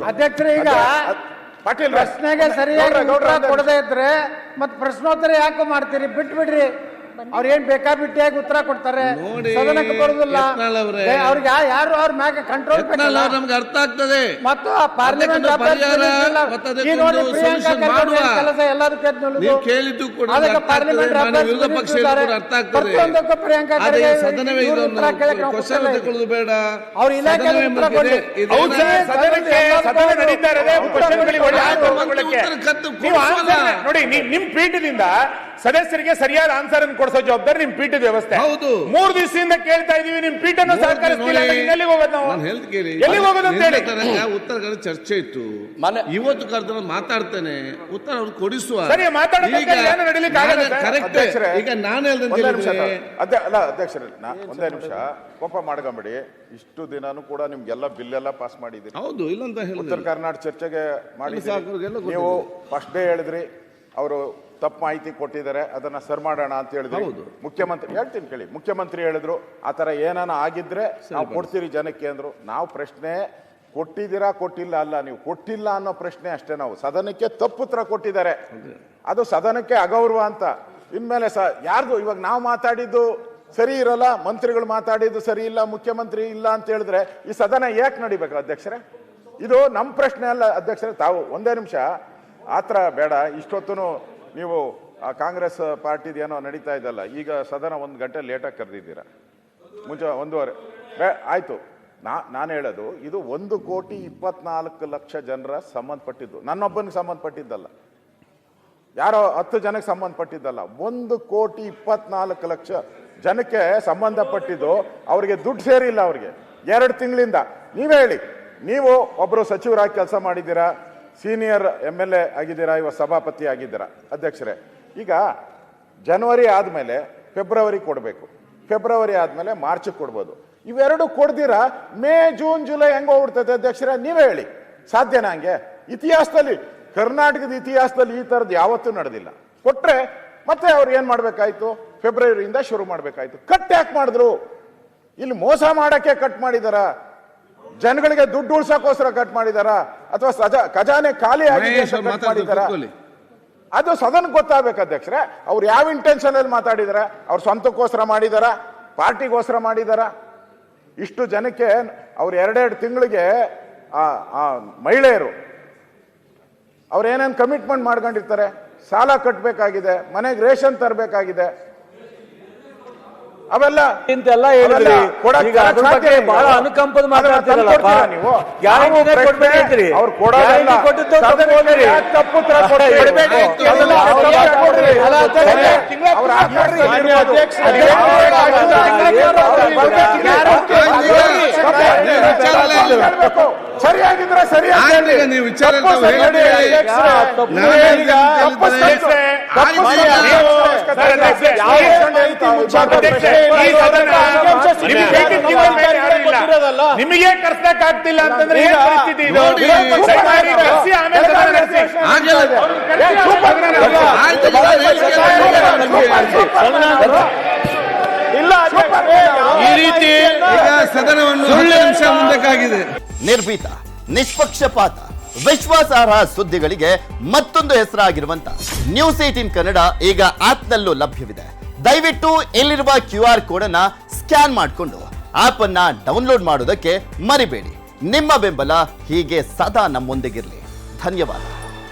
ಅಧ್ಯಕ್ಷರೇ, ಈಗ ಪಾಟೀಲ್ ಪ್ರಶ್ನೆಗೆ ಸರಿಯಾಗಿ ಉತ್ತರ ಕೊಡದೇ ಇದ್ರೆ ಮತ್ತೆ ಪ್ರಶ್ನೋತ್ತರ ಯಾಕೆ ಮಾಡ್ತೀರಿ? ಬಿಟ್ಬಿಡ್ರಿ. ಅವ್ರೇನ್ ಬೇಕಾಬಿಟ್ಟಿಯಾಗಿ ಉತ್ತರ ಕೊಡ್ತಾರೆ, ಸದನಕ್ಕೆ ಬರುದಿಲ್ಲ. ಅವ್ರಿಗೆ ಯಾರು ಅವ್ರ ಮ್ಯಾಗ ಕಂಟ್ರೋಲ್ ನಮ್ಗೆ ಅರ್ಥ ಆಗ್ತದೆ. ಮತ್ತು ಪಾರ್ಲಿಮೆಂಟ್ ಕೆಲಸ ಎಲ್ಲದಕ್ಕೆ ಕೇಳಿದ್ದು ಕೂಡ ಪಾರ್ಲಿಮೆಂಟ್ ವಿರೋಧ ಪಕ್ಷಗಳು ಅರ್ಥ ಆಗ್ತದೆ. ಪ್ರಿಯಾಂಕಾ ಸದನವೇ ಬೇಡ. ಅವ್ರ ಇಲಾಖೆ ನೋಡಿ, ನಿಮ್ ಪೀಠದಿಂದ ಸದಸ್ಯರಿಗೆ ಸರಿಯಾದ ಆನ್ಸರ್ ಅನ್ನು ಕೊಡಿಸೋ ಜವಾಬ್ದಾರಿ ನಿಮ್ ಪೀಠದ ವ್ಯವಸ್ಥೆ. ಹೌದು, 3 ದಿವಸದಿಂದ ಕೇಳ್ತಾ ಇದೀವಿ, ನಿಮ್ ಪೀಠನ ಸಹಕರಿಸ್ತಿಲ್ಲ. ಎಲ್ಲಿಗೆ ಹೋಗೋದು ನಾವು? ಎಲ್ಲಿಗೆ ಹೋಗೋದು ಅಂತ ಹೇಳಿ ಉತ್ತರ ಚರ್ಚೆ ಇತ್ತು. ಇವತ್ತು ಕರೆದ ಮಾತಾಡ್ತೇನೆ, ಉತ್ತರ ಅವ್ರು ಕೊಡಿಸುವ. ಸರಿ, ಕರೆಕ್ಟ್. ಈಗ ನಾನು ಅಧ್ಯಕ್ಷರೇ, ಒಂದೇ ನಿಮಿಷ ಕೋಪ ಮಾಡ್ಕೊಂಬಿಡಿ. ಇಷ್ಟು ದಿನಾನು ಕೂಡ ನಿಮ್ಗೆಲ್ಲ ಬಿಲ್ ಎಲ್ಲ ಪಾಸ್ ಮಾಡಿದ್ದೀರಿ. ಹೌದು, ಇಲ್ಲ ಅಂತ ಹೇಳಿ ಉತ್ತರ ಕರ್ನಾಟಕ ಚರ್ಚೆಗೆ ಮಾಡಿ ನೀವು ಫಸ್ಟ್ ಡೇ ಹೇಳಿದ್ರಿ ಅವರು ತಪ್ಪು ಮಾಹಿತಿ ಕೊಟ್ಟಿದ್ದಾರೆ, ಅದನ್ನ ಸರ್ ಮಾಡೋಣ ಅಂತ ಹೇಳಿದ್ರು. ಮುಖ್ಯಮಂತ್ರಿ ಹೇಳ್ತೀನಿ ಕೇಳಿ, ಮುಖ್ಯಮಂತ್ರಿ ಹೇಳಿದ್ರು ಆ ತರ ಏನಾನ ಆಗಿದ್ರೆ ನಾವು ಕೊಡ್ತೀರಿ ಜನಕ್ಕೆ ಅಂದ್ರು. ನಾವು ಪ್ರಶ್ನೆ ಕೊಟ್ಟಿದ್ದೀರಾ ಕೊಟ್ಟಿಲ್ಲ ಅಲ್ಲ, ನೀವು ಕೊಟ್ಟಿಲ್ಲ ಅನ್ನೋ ಪ್ರಶ್ನೆ ಅಷ್ಟೇ. ನಾವು ಸದನಕ್ಕೆ ತಪ್ಪು ಉತ್ತರ ಕೊಟ್ಟಿದ್ದಾರೆ, ಅದು ಸದನಕ್ಕೆ ಅಗೌರವ ಅಂತ. ಇನ್ಮೇಲೆ ಯಾರ್ದು ಇವಾಗ ನಾವು ಮಾತಾಡಿದ್ದು ಸರಿ ಇರಲ್ಲ, ಮಂತ್ರಿಗಳು ಮಾತಾಡಿದ್ದು ಸರಿ ಇಲ್ಲ, ಮುಖ್ಯಮಂತ್ರಿ ಇಲ್ಲ ಅಂತ ಹೇಳಿದ್ರೆ ಈ ಸದನ ಯಾಕೆ ನಡಿಬೇಕು ಅಧ್ಯಕ್ಷರೇ? ಇದು ನಮ್ಮ ಪ್ರಶ್ನೆ ಅಲ್ಲ ಅಧ್ಯಕ್ಷರೇ. ತಾವು ಒಂದೇ ನಿಮಿಷ ಆತರ ಬೇಡ. ಇಷ್ಟೊತ್ತು ನೀವು ಕಾಂಗ್ರೆಸ್ ಪಾರ್ಟಿದ ಏನೋ ನಡೀತಾ ಇದ್ದಲ್ಲ, ಈಗ ಸದನ 1 ಗಂಟೆ ಲೇಟಾಗಿ ಕರೆದಿದ್ದೀರಾ. ಮುಂಚೆ 1:30 ಆಯ್ತು. ನಾನು ಹೇಳೋದು ಇದು 1,24,00,000 ಜನರ ಸಂಬಂಧಪಟ್ಟಿದ್ದು, ನನ್ನೊಬ್ಬನಿಗೆ ಸಂಬಂಧಪಟ್ಟಿದ್ದಲ್ಲ, ಯಾರೋ 10 ಜನಕ್ಕೆ ಸಂಬಂಧಪಟ್ಟಿದ್ದಲ್ಲ. 1,24,00,000 ಜನಕ್ಕೆ ಸಂಬಂಧಪಟ್ಟಿದ್ದು. ಅವರಿಗೆ ದುಡ್ಡು ಸೇರಿಲ್ಲ. ಅವ್ರಿಗೆ 2 ತಿಂಗಳಿಂದ. ನೀವೇ ಹೇಳಿ, ನೀವು ಒಬ್ಬರು ಸಚಿವರಾಗಿ ಕೆಲಸ ಮಾಡಿದ್ದೀರಾ, ಸೀನಿಯರ್ MLA ಆಗಿದ್ದೀರಾ, ಇವಾಗ ಸಭಾಪತಿ ಆಗಿದ್ದೀರಾ ಅಧ್ಯಕ್ಷರೇ. ಈಗ ಜನವರಿ ಆದಮೇಲೆ ಫೆಬ್ರವರಿ ಕೊಡಬೇಕು, ಫೆಬ್ರವರಿ ಆದಮೇಲೆ ಮಾರ್ಚಿಗೆ ಕೊಡ್ಬೋದು. ಇವೆರಡು ಕೊಡ್ದಿರಾ ಮೇ ಜೂನ್ ಜುಲೈ ಹೆಂಗೆ ಹೋಗ್ಬಿಡ್ತದೆ ಅಧ್ಯಕ್ಷರೇ? ನೀವೇ ಹೇಳಿ, ಸಾಧ್ಯನಾ ಹಂಗೆ? ಇತಿಹಾಸದಲ್ಲಿ, ಕರ್ನಾಟಕದ ಇತಿಹಾಸದಲ್ಲಿ ಈ ಥರದ್ದು ಯಾವತ್ತೂ ನಡೆದಿಲ್ಲ. ಕೊಟ್ರೆ ಮತ್ತೆ ಅವ್ರು ಏನು ಮಾಡಬೇಕಾಯ್ತು? ಫೆಬ್ರವರಿಯಿಂದ ಶುರು ಮಾಡಬೇಕಾಯ್ತು. ಕಟ್ ಯಾಕೆ ಮಾಡಿದ್ರು? ಇಲ್ಲಿ ಮೋಸ ಮಾಡೋಕ್ಕೆ ಕಟ್ ಮಾಡಿದಾರ? ಜನಗಳಿಗೆ ದುಡ್ಡು ಉಳ್ಸಕ್ಕೋಸ್ಕರ ಕಟ್ ಮಾಡಿದಾರ? ಅಥವಾ ಖಜಾನೆ ಖಾಲಿ ಆಗಿದೆ ಕಟ್ ಮಾಡಿದಾರ? ಅದು ಸದನಕ್ಕೆ ಗೊತ್ತಾಗಬೇಕು ಅಧ್ಯಕ್ಷರೇ. ಅವ್ರು ಯಾವ ಇಂಟೆನ್ಷನ್ ಅಲ್ಲಿ ಮಾತಾಡಿದಾರ? ಅವ್ರ ಸ್ವಂತಕ್ಕೋಸ್ಕರ ಮಾಡಿದಾರ, ಪಾರ್ಟಿಗೋಸ್ಕರ ಮಾಡಿದಾರ? ಇಷ್ಟು ಜನಕ್ಕೆ ಅವ್ರು 2 ತಿಂಗಳಿಗೆ ಮಹಿಳೆಯರು ಅವ್ರೇನೇನು ಕಮಿಟ್ಮೆಂಟ್ ಮಾಡ್ಕೊಂಡಿರ್ತಾರೆ, ಸಾಲ ಕಟ್ಟಬೇಕಾಗಿದೆ, ಮನೆಗೆ ರೇಷನ್ ತರಬೇಕಾಗಿದೆ, ಅವೆಲ್ಲ ಇಂತೆಲ್ಲ ಹೇಳಿದ್ರಿ. ಈಗ ಅದ್ರ ಬಗ್ಗೆ ಬಹಳ ಅನುಕಂಪದ ಮಾತಾಡ್ತಿರಲ್ಲಪ್ಪ. ನೀವು ಗ್ಯಾರಂಟಿನೇ ಕೊಡ್ಬೇಕಂತ್ರಿ. ಅವ್ರು ಕೊಡೋದಲ್ಲ, ತಪ್ಪು ಸರಿಯಾಗಿದ್ರೆ ಸರಿಯಾಗಿ ನೀವು ವಿಚಾರ ನಿಮಗೆ ಕರ್ಸಕ್ಕಾಗ್ತಿಲ್ಲ ಅಂತಂದ್ರೆ ಈ ರೀತಿ ಈಗ ಸದನವನ್ನು 10 ನಿಮಿಷ ಮುಂದಕ್ಕಾಗಿದೆ. ನಿರ್ಭೀತ, ನಿಷ್ಪಕ್ಷಪಾತ, ವಿಶ್ವಾಸಾರ್ಹ ಸುದ್ದಿಗಳಿಗೆ ಮತ್ತೊಂದು ಹೆಸರಾಗಿರುವಂತ ನ್ಯೂಸ್ 18 ಕನ್ನಡ ಈಗ ಆಪ್ನಲ್ಲೂ ಲಭ್ಯವಿದೆ. ದಯವಿಟ್ಟು ಇಲ್ಲಿರುವ QR ಕೋಡ್ ಅನ್ನ ಸ್ಕ್ಯಾನ್ ಮಾಡಿಕೊಂಡು ಆಪ್ ಅನ್ನ ಡೌನ್ಲೋಡ್ ಮಾಡೋದಕ್ಕೆ ಮರಿಬೇಡಿ. ನಿಮ್ಮ ಬೆಂಬಲ ಹೀಗೆ ಸದಾ ನಮ್ಮೊಂದಿಗಿರಲಿ. ಧನ್ಯವಾದ.